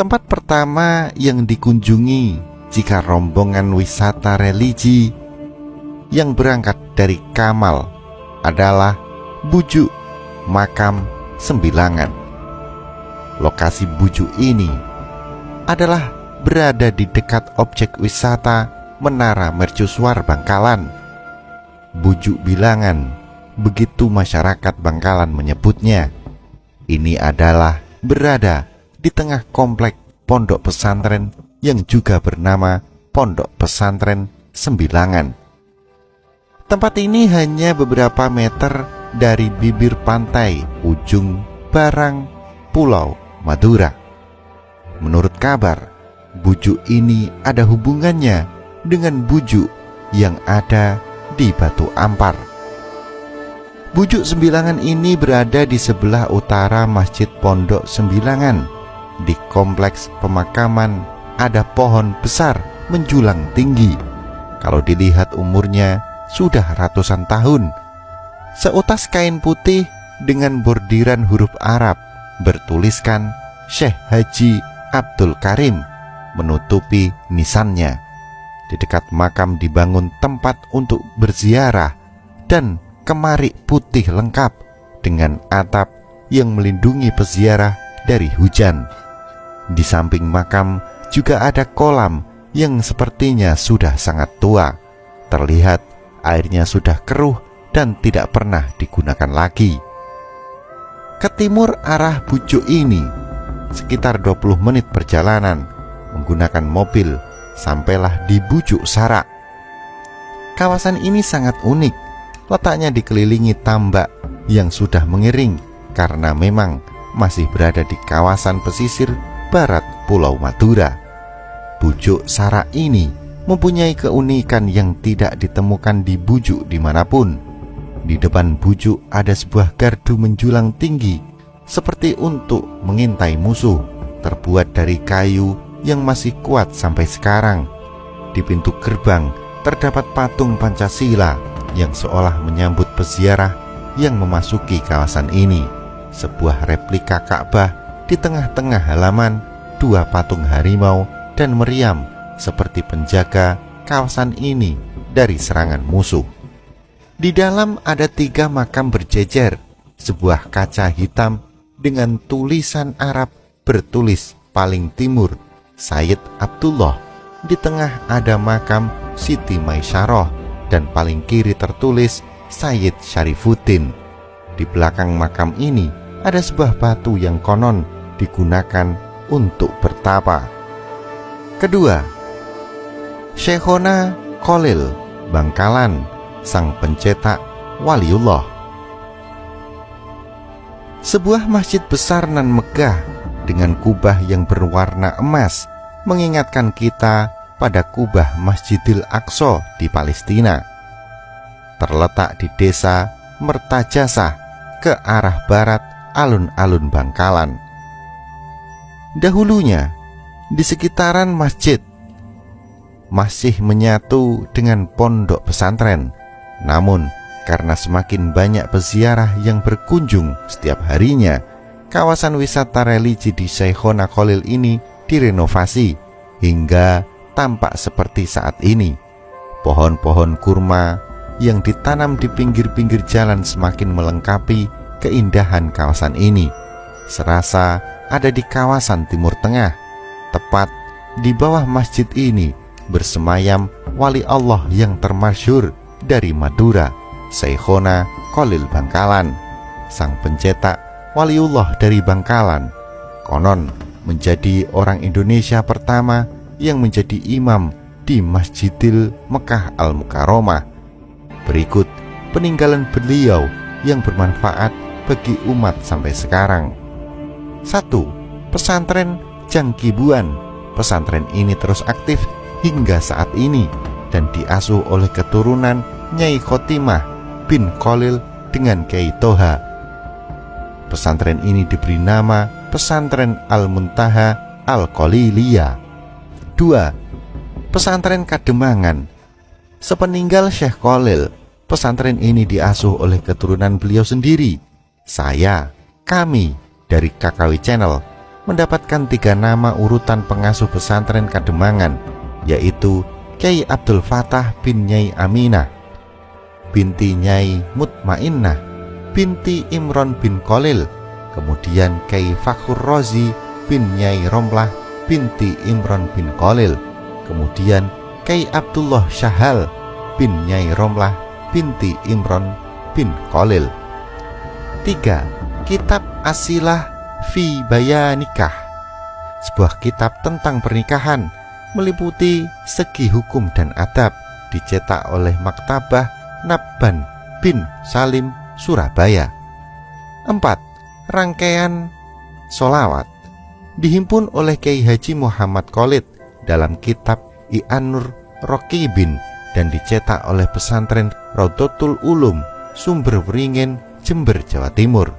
Tempat pertama yang dikunjungi jika rombongan wisata religi yang berangkat dari Kamal adalah Bujuk Makam Sembilangan. Lokasi Bujuk ini adalah berada di dekat objek wisata Menara Mercusuar Bangkalan. Bujuk Bilangan, begitu masyarakat Bangkalan menyebutnya. Ini adalah berada di tengah komplek pondok pesantren yang juga bernama Pondok Pesantren Sembilangan. Tempat ini hanya beberapa meter dari bibir pantai ujung Barang, Pulau Madura. Menurut kabar, bujuk ini ada hubungannya dengan bujuk yang ada di Batu Ampar. Bujuk Sembilangan ini berada di sebelah utara Masjid Pondok Sembilangan. Di kompleks pemakaman ada pohon besar menjulang tinggi. Kalau dilihat umurnya sudah ratusan tahun. Seutas kain putih dengan bordiran huruf Arab bertuliskan Syekh Haji Abdul Karim menutupi nisannya. Di dekat makam dibangun tempat untuk berziarah dan kemarik putih lengkap dengan atap yang melindungi peziarah dari hujan. Di samping makam juga ada kolam yang sepertinya sudah sangat tua. Terlihat airnya sudah keruh dan tidak pernah digunakan lagi. Ke timur arah bujuk ini sekitar 20 menit perjalanan menggunakan mobil sampailah di Bujuk Sarak. Kawasan ini sangat unik. Letaknya dikelilingi tambak yang sudah mengering karena memang masih berada di kawasan pesisir barat Pulau Madura. Bujuk Sarak ini mempunyai keunikan yang tidak ditemukan di bujuk dimanapun. Di depan bujuk ada sebuah gardu menjulang tinggi seperti untuk mengintai musuh, terbuat dari kayu yang masih kuat sampai sekarang. Di pintu gerbang terdapat patung Pancasila yang seolah menyambut peziarah yang memasuki kawasan ini. Sebuah replika Ka'bah di tengah-tengah halaman, dua patung harimau dan meriam seperti penjaga kawasan ini dari serangan musuh. Di dalam ada 3 makam berjejer, sebuah kaca hitam dengan tulisan Arab bertulis paling timur Sayyid Abdullah. Di tengah ada makam Siti Maisyarah dan paling kiri tertulis Sayyid Syarifuddin. Di belakang makam ini ada sebuah batu yang konon digunakan untuk bertapa. Kedua, Syekhona Khalil Bangkalan, sang pencetak Waliullah. Sebuah masjid besar nan megah dengan kubah yang berwarna emas mengingatkan kita pada kubah Masjidil Aqsa di Palestina. Terletak di desa Mertajasah ke arah barat alun-alun Bangkalan. Dahulunya di sekitaran masjid masih menyatu dengan pondok pesantren. Namun karena semakin banyak peziarah yang berkunjung setiap harinya, kawasan wisata religi di Syekhona Khalil ini direnovasi hingga tampak seperti saat ini. Pohon-pohon kurma yang ditanam di pinggir-pinggir jalan semakin melengkapi keindahan kawasan ini. Serasa ada di kawasan Timur Tengah. Tepat di bawah masjid ini bersemayam wali Allah yang termasyhur dari Madura, Syekhona Khalil Bangkalan. Sang pencetak Waliullah dari Bangkalan konon menjadi orang Indonesia pertama yang menjadi imam di Masjidil Mekah Al-Mukarramah. Berikut peninggalan beliau yang bermanfaat bagi umat sampai sekarang. 1. Pesantren Jangkibuan. Pesantren ini terus aktif hingga saat ini dan diasuh oleh keturunan Nyai Khotimah bin Khalil dengan Kiai Toha. Pesantren ini diberi nama Pesantren Al-Muntaha Al-Khaliliyah. 2. Pesantren Kademangan. Sepeninggal Syekh Khalil, pesantren ini diasuh oleh keturunan beliau sendiri. Kami dari KKW Channel mendapatkan 3 nama urutan pengasuh pesantren Kademangan, yaitu Kyai Abdul Fatah bin Nyai Aminah, binti Nyai Mutmainnah, binti Imron bin Khalil, kemudian Kyai Fakhur Razi bin Nyai Romlah, binti Imron bin Khalil, kemudian Kyai Abdullah Syahal bin Nyai Romlah, binti Imron bin Khalil. 3. Kitab Asilah fi Bayanikah, sebuah kitab tentang pernikahan, meliputi segi hukum dan adab, dicetak oleh Maktabah Nabban bin Salim, Surabaya. 4. Rangkaian Sholawat, dihimpun oleh Kyai Haji Muhammad Khalid dalam kitab I'anur Rokibin dan dicetak oleh pesantren Raudhatul Ulum, Sumber Wringin, Jember, Jawa Timur.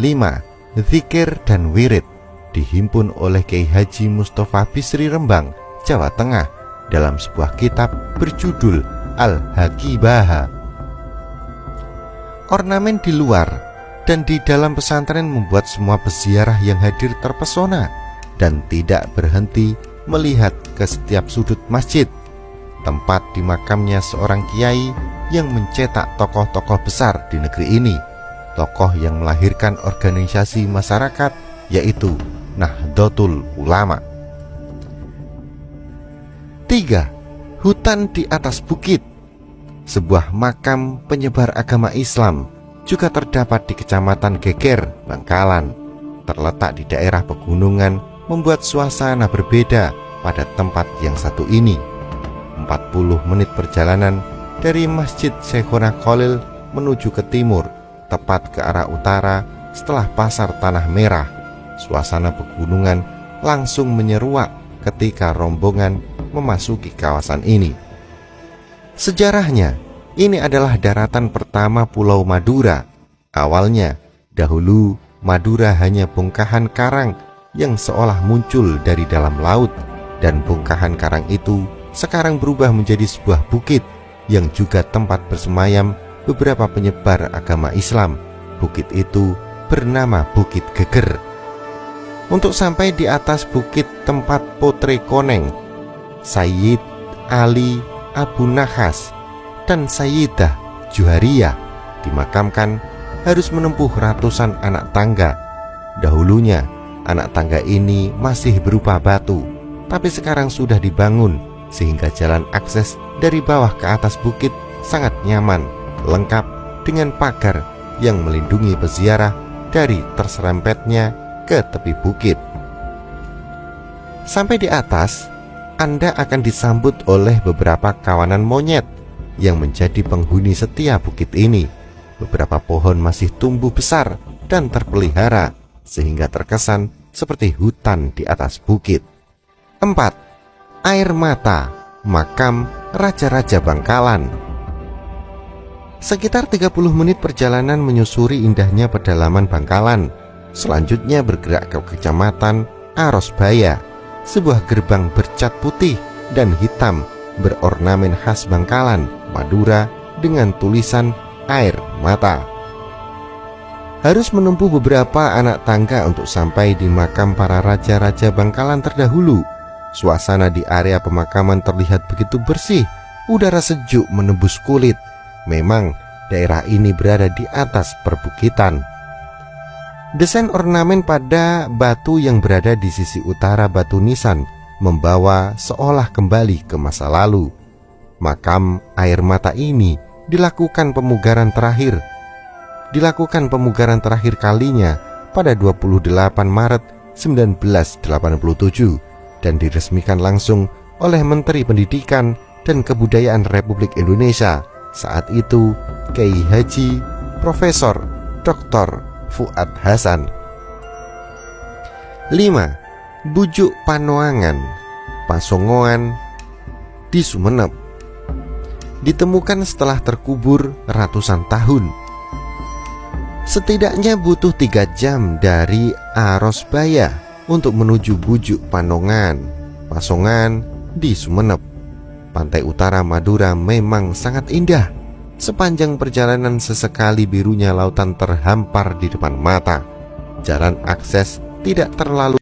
5. Zikir dan Wirid, dihimpun oleh Kyai Haji Mustafa Bisri Rembang, Jawa Tengah dalam sebuah kitab berjudul Al-Haqibaha. Ornamen di luar dan di dalam pesantren membuat semua peziarah yang hadir terpesona dan tidak berhenti melihat ke setiap sudut masjid, tempat di makamnya seorang kiai yang mencetak tokoh-tokoh besar di negeri ini, tokoh yang melahirkan organisasi masyarakat, yaitu Nahdlatul Ulama. 3. Hutan di atas bukit, sebuah makam penyebar agama Islam, juga terdapat di Kecamatan Geger, Bangkalan. Terletak di daerah pegunungan, membuat suasana berbeda pada tempat yang satu ini. 40 menit perjalanan dari Masjid Syekhona Khalil menuju ke timur, tepat ke arah utara setelah Pasar Tanah Merah. Suasana pegunungan langsung menyeruak ketika rombongan memasuki kawasan ini. Sejarahnya, ini adalah daratan pertama Pulau Madura. Awalnya, dahulu Madura hanya bongkahan karang yang seolah muncul dari dalam laut, dan bongkahan karang itu sekarang berubah menjadi sebuah bukit yang juga tempat bersemayam beberapa penyebar agama Islam. Bukit itu bernama Bukit Geger. Untuk sampai di atas bukit tempat Putre Koneng, Sayyid Ali Abu Nahas dan Sayyidah Juhariyah dimakamkan, harus menempuh ratusan anak tangga. Dahulunya anak tangga ini masih berupa batu, tapi sekarang sudah dibangun sehingga jalan akses dari bawah ke atas bukit sangat nyaman, lengkap dengan pagar yang melindungi peziarah dari terserempetnya ke tepi bukit. Sampai di atas, Anda akan disambut oleh beberapa kawanan monyet yang menjadi penghuni setia bukit ini. Beberapa pohon masih tumbuh besar dan terpelihara sehingga terkesan seperti hutan di atas bukit. 4. Air Mata, makam Raja-Raja Bangkalan. Sekitar 30 menit perjalanan menyusuri indahnya pedalaman Bangkalan. Selanjutnya bergerak ke Kecamatan Arosbaya, sebuah gerbang bercat putih dan hitam berornamen khas Bangkalan, Madura, dengan tulisan Air Mata. Harus menempuh beberapa anak tangga untuk sampai di makam para raja-raja Bangkalan terdahulu. Suasana di area pemakaman terlihat begitu bersih, udara sejuk menembus kulit. Memang daerah ini berada di atas perbukitan. Desain ornamen pada batu yang berada di sisi utara batu nisan membawa seolah kembali ke masa lalu. Makam Air Mata ini dilakukan pemugaran terakhir kalinya pada 28 Maret 1987 dan diresmikan langsung oleh Menteri Pendidikan dan Kebudayaan Republik Indonesia saat itu, Kyai Haji Profesor Dr. Fuad Hasan. 5. Bujuk Panoangan, Pasongoan di Sumeneb. Ditemukan setelah terkubur ratusan tahun. Setidaknya butuh 3 jam dari Arosbaya untuk menuju Bujuk Panongan, Pasongan di Sumeneb. Pantai utara Madura memang sangat indah. Sepanjang perjalanan sesekali birunya lautan terhampar di depan mata. Jalan akses tidak terlalu